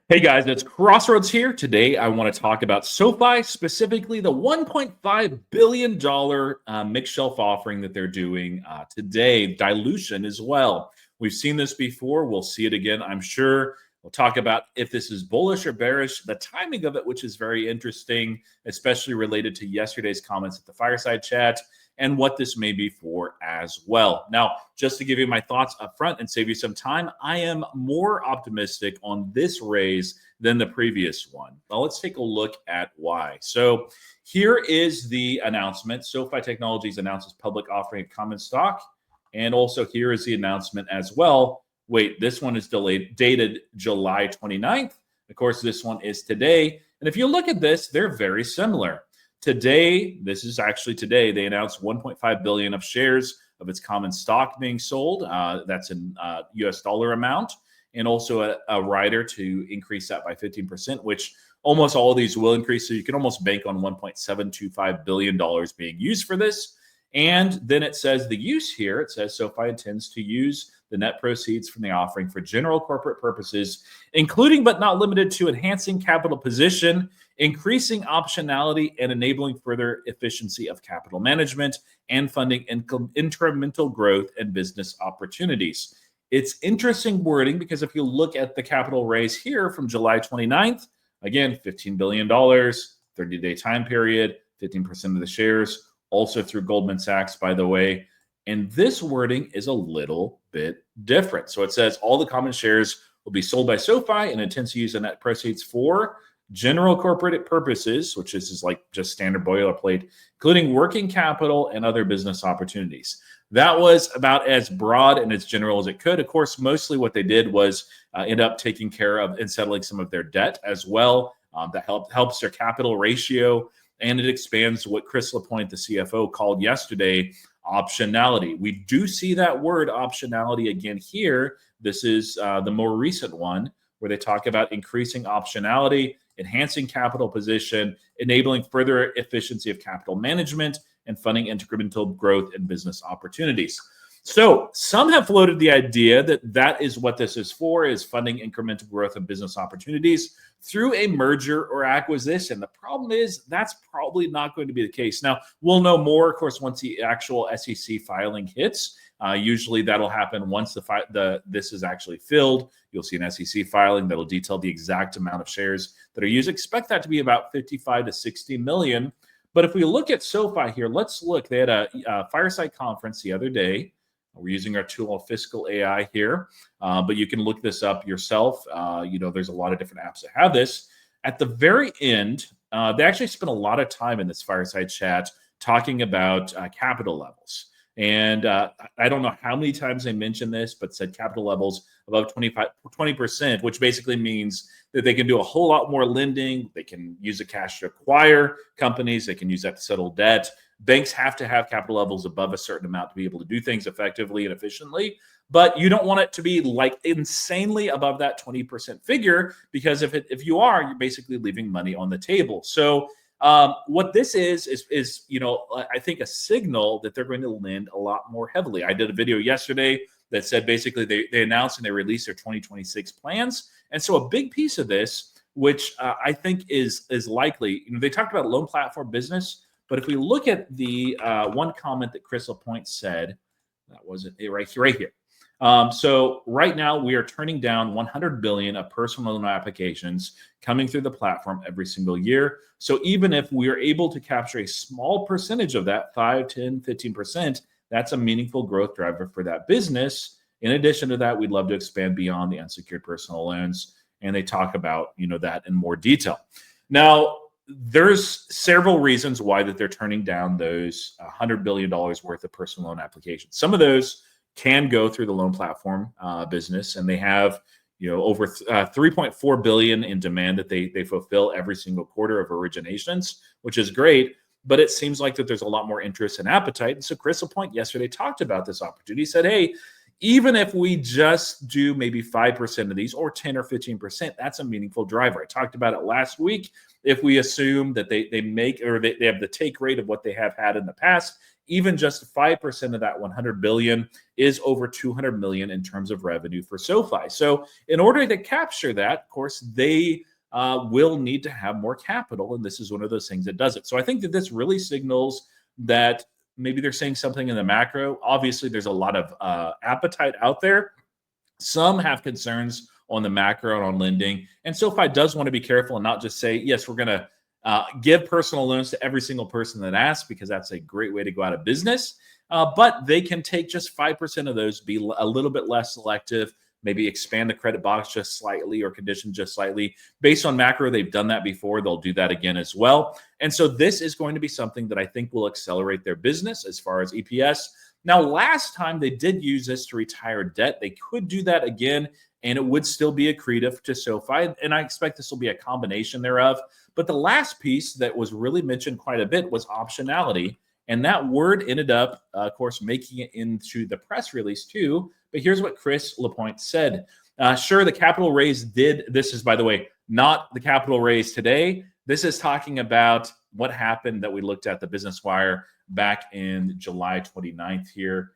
Hey guys, it's Crossroads here. Today I want to talk about SoFi, specifically the $1.5 billion mixed shelf offering that they're doing today, Dilution as well. We've seen this before. We'll see it again, I'm sure. We'll talk about if this is bullish or bearish, the timing of it, which is very interesting, especially related to yesterday's comments at the fireside chat, and what this may be for as well. Now, just to give you my thoughts up front and save you some time, I am more optimistic on this raise than the previous one. Now, let's take a look at why. So, here is the announcement. SoFi Technologies announces public offering of common stock. And also, here is the announcement as well. Wait, this one is dated July 29th. Of course, this one is today. And if you look at this, they're very similar. Today, this is actually today, they announced 1.5 billion of shares of its common stock being sold. That's in US dollar amount, and also a rider to increase that by 15%, which almost all of these will increase. So you can almost bank on $1.725 billion being used for this. And then it says the use here, it says SoFi intends to use the net proceeds from the offering for general corporate purposes, including but not limited to enhancing capital position, increasing optionality, and enabling further efficiency of capital management and funding incremental growth and business opportunities. It's interesting wording because if you look at the capital raise here from July 29th, again, $15 billion, 30-day time period, 15% of the shares, also through Goldman Sachs, by the way. And this wording is a little bit different. So it says all the common shares will be sold by SoFi and intends to use the net proceeds for general corporate purposes, which is like just standard boilerplate, including working capital and other business opportunities. That was about as broad and as general as it could. Of course, mostly what they did was end up taking care of and settling some of their debt as well. That helps their capital ratio, and it expands what Chris Lapointe, the CFO, called yesterday optionality. We do see that word optionality again here. This is the more recent one where they talk about increasing optionality, enhancing capital position, enabling further efficiency of capital management, and funding incremental growth and business opportunities. So some have floated the idea that that is what this is for, is funding incremental growth and business opportunities through a merger or acquisition. The problem is that's probably not going to be the case. Now, we'll know more, of course, once the actual SEC filing hits. Usually that'll happen once this is actually filled. You'll see an SEC filing that'll detail the exact amount of shares that are used. Expect that to be about 55 to 60 million. But if we look at SoFi here, let's look. They had a fireside conference the other day. We're using our tool Fiscal AI here, but you can look this up yourself. There's a lot of different apps that have this. At the very end, they actually spent a lot of time in this fireside chat talking about capital levels. And I don't know how many times they mentioned this, but said capital levels above 20%, which basically means that they can do a whole lot more lending. They can use the cash to acquire companies. They can use that to settle debt. Banks have to have capital levels above a certain amount to be able to do things effectively and efficiently. But you don't want it to be like insanely above that 20% figure, because if you are, you're basically leaving money on the table. So what this is I think a signal that they're going to lend a lot more heavily. I did a video yesterday that said basically they announced and they released their 2026 plans. And so a big piece of this, which I think is likely, they talked about loan platform business, but if we look at the one comment that Chris Lapointe said, that wasn't it right here. So right now we are turning down 100 billion of personal loan applications coming through the platform every single year. So even if we are able to capture a small percentage of that, 5, 10, 15%, that's a meaningful growth driver for that business. In addition to that, we'd love to expand beyond the unsecured personal loans. And they talk about, that in more detail. Now, there's several reasons why that they're turning down those $100 billion worth of personal loan applications. Some of those can go through the loan platform business, and they have over 3.4 billion in demand that they fulfill every single quarter of originations, which is great. But it seems like that there's a lot more interest and appetite. And so Chris Lapointe yesterday talked about this opportunity. He said, hey, even if we just do maybe 5% of these or 10 or 15%, that's a meaningful driver. I talked about it last week. If we assume that they make, or they have the take rate of what they have had in the past, even just 5% of that 100 billion is over 200 million in terms of revenue for SoFi. So in order to capture that, of course, they will need to have more capital, and this is one of those things that does it. So I think that this really signals that maybe they're saying something in the macro. Obviously, there's a lot of appetite out there. Some have concerns on the macro and on lending. And SoFi does want to be careful and not just say, yes, we're going to give personal loans to every single person that asks, because that's a great way to go out of business. But they can take just 5% of those, be a little bit less selective, maybe expand the credit box just slightly or condition just slightly. Based on macro, they've done that before. They'll do that again as well. And so this is going to be something that I think will accelerate their business as far as EPS. Now, last time they did use this to retire debt. They could do that again, and it would still be accretive to SoFi. And I expect this will be a combination thereof. But the last piece that was really mentioned quite a bit was optionality. And that word ended up, of course, making it into the press release too. But here's what Chris Lapointe said. Sure, the capital raise did. This is, by the way, not the capital raise today. This is talking about what happened that we looked at the Business Wire back in July 29th here.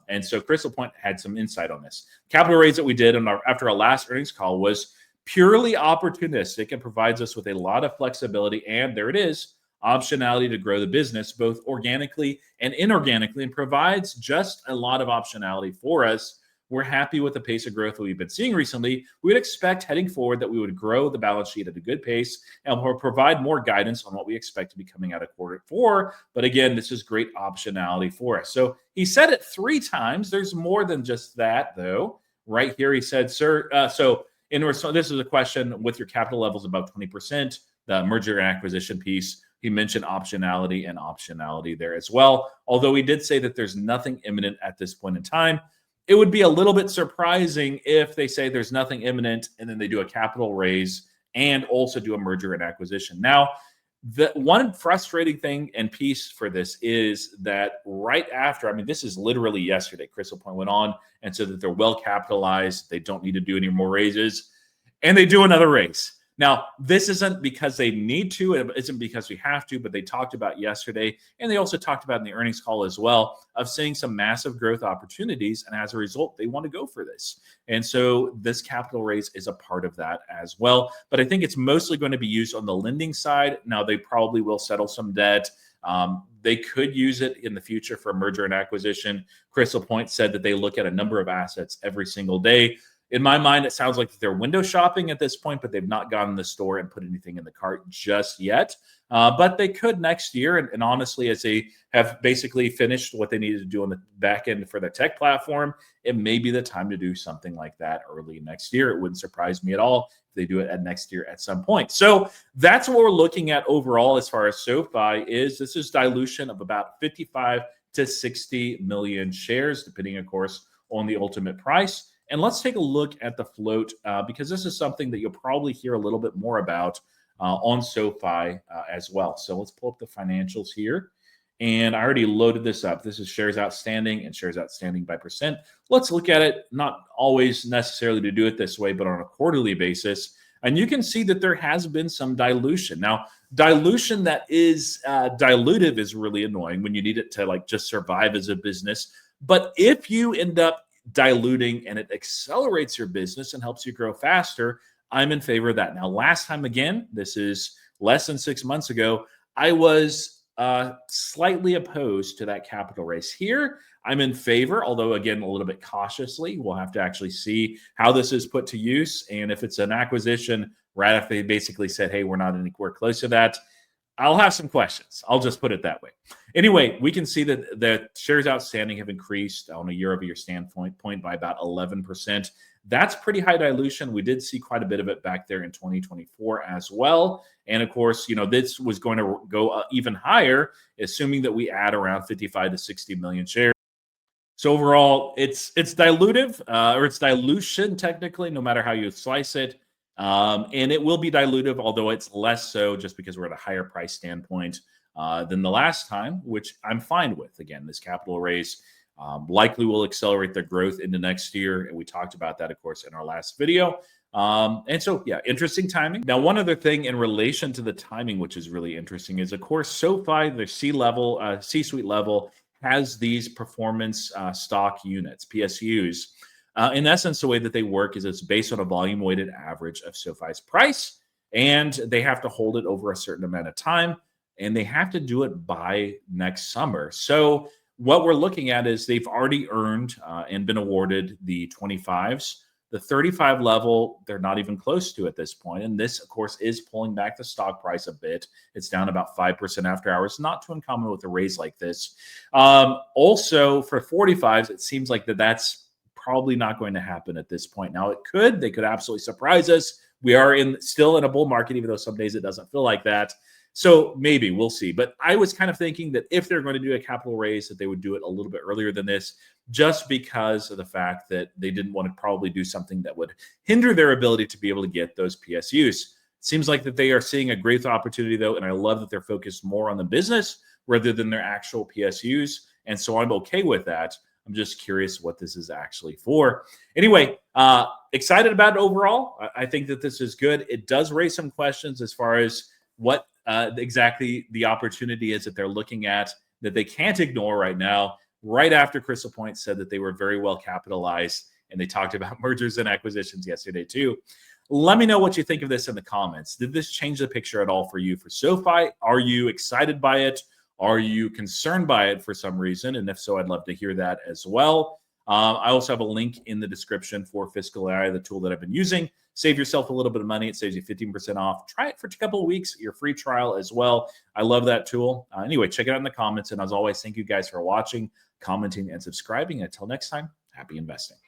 And so Chris Lapointe had some insight on this. Capital raise that we did after our last earnings call was purely opportunistic and provides us with a lot of flexibility. And there it is, optionality to grow the business, both organically and inorganically, and provides just a lot of optionality for us. We're happy with the pace of growth that we've been seeing recently. We would expect heading forward that we would grow the balance sheet at a good pace, and we'll provide more guidance on what we expect to be coming out of quarter 4. But again, this is great optionality for us. So he said it 3 times. There's more than just that, though. Right here, he said, sir, this is a question with your capital levels above 20%, the merger and acquisition piece. He mentioned optionality there as well. Although he did say that there's nothing imminent at this point in time. It would be a little bit surprising if they say there's nothing imminent and then they do a capital raise and also do a merger and acquisition. Now, the one frustrating thing and piece for this is that right after, this is literally yesterday, Chris Lapointe went on and said that they're well capitalized. They don't need to do any more raises, and they do another raise. Now, this isn't because they need to, it isn't because we have to, but they talked about yesterday, and they also talked about in the earnings call as well, of seeing some massive growth opportunities, and as a result, they want to go for this. And so this capital raise is a part of that as well. But I think it's mostly going to be used on the lending side. Now, they probably will settle some debt. They could use it in the future for merger and acquisition. Chris Lapointe said that they look at a number of assets every single day. In my mind, it sounds like they're window shopping at this point, but they've not gone in the store and put anything in the cart just yet. But they could next year. And honestly, as they have basically finished what they needed to do on the back end for their tech platform, it may be the time to do something like that early next year. It wouldn't surprise me at all if they do it at next year at some point. So that's what we're looking at overall as far as SoFi is. This is dilution of about 55 to 60 million shares, depending, of course, on the ultimate price. And let's take a look at the float because this is something that you'll probably hear a little bit more about on SoFi as well. So let's pull up the financials here. And I already loaded this up. This is shares outstanding and shares outstanding by percent. Let's look at it, not always necessarily to do it this way, but on a quarterly basis. And you can see that there has been some dilution. Now, dilution that is dilutive is really annoying when you need it to just survive as a business. But if you end up diluting and it accelerates your business and helps you grow faster, I'm in favor of that. Now, last time, again, this is less than 6 months ago, I was slightly opposed to that capital raise. Here, I'm in favor, although again, a little bit cautiously. We'll have to actually see how this is put to use. And if it's an acquisition, right after they basically said, hey, we're not anywhere close to that, I'll have some questions. I'll just put it that way. Anyway, we can see that the shares outstanding have increased on a year-over-year standpoint by about 11%. That's pretty high dilution. We did see quite a bit of it back there in 2024 as well. And of course, this was going to go even higher, assuming that we add around 55 to 60 million shares. So overall, it's dilutive, or it's dilution technically, no matter how you slice it. And it will be dilutive, although it's less so just because we're at a higher price standpoint than the last time, which I'm fine with. Again, this capital raise likely will accelerate their growth into next year. And we talked about that, of course, in our last video. And so, yeah, interesting timing. Now, one other thing in relation to the timing, which is really interesting, is, of course, SoFi, their C-suite level, has these performance stock units, PSUs. In essence, the way that they work is it's based on a volume weighted average of SoFi's price, and they have to hold it over a certain amount of time, and they have to do it by next summer. So what we're looking at is they've already earned and been awarded the 25s. The 35 level, they're not even close to at this point. And this, of course, is pulling back the stock price a bit. It's down about 5% after hours, not too uncommon with a raise like this. Also, for 45s, it seems like that's probably not going to happen at this point. Now, they could absolutely surprise us. We are still in a bull market, even though some days it doesn't feel like that. So maybe we'll see. But I was kind of thinking that if they're going to do a capital raise, that they would do it a little bit earlier than this, just because of the fact that they didn't want to probably do something that would hinder their ability to be able to get those PSUs. Seems like that they are seeing a great opportunity, though, and I love that they're focused more on the business rather than their actual PSUs. And so I'm okay with that. I'm just curious what this is actually for. Anyway, excited about it overall. I think that this is good. It does raise some questions as far as what exactly the opportunity is that they're looking at that they can't ignore right now. Right after Crystal Point said that they were very well capitalized, and they talked about mergers and acquisitions yesterday too. Let me know what you think of this in the comments. Did this change the picture at all for you for SoFi? Are you excited by it? Are you concerned by it for some reason? And if so, I'd love to hear that as well. I also have a link in the description for Fiscal AI, the tool that I've been using. Save yourself a little bit of money. It saves you 15% off. Try it for a couple of weeks, your free trial as well. I love that tool. Anyway, check it out in the comments. And as always, thank you guys for watching, commenting, and subscribing. Until next time, happy investing.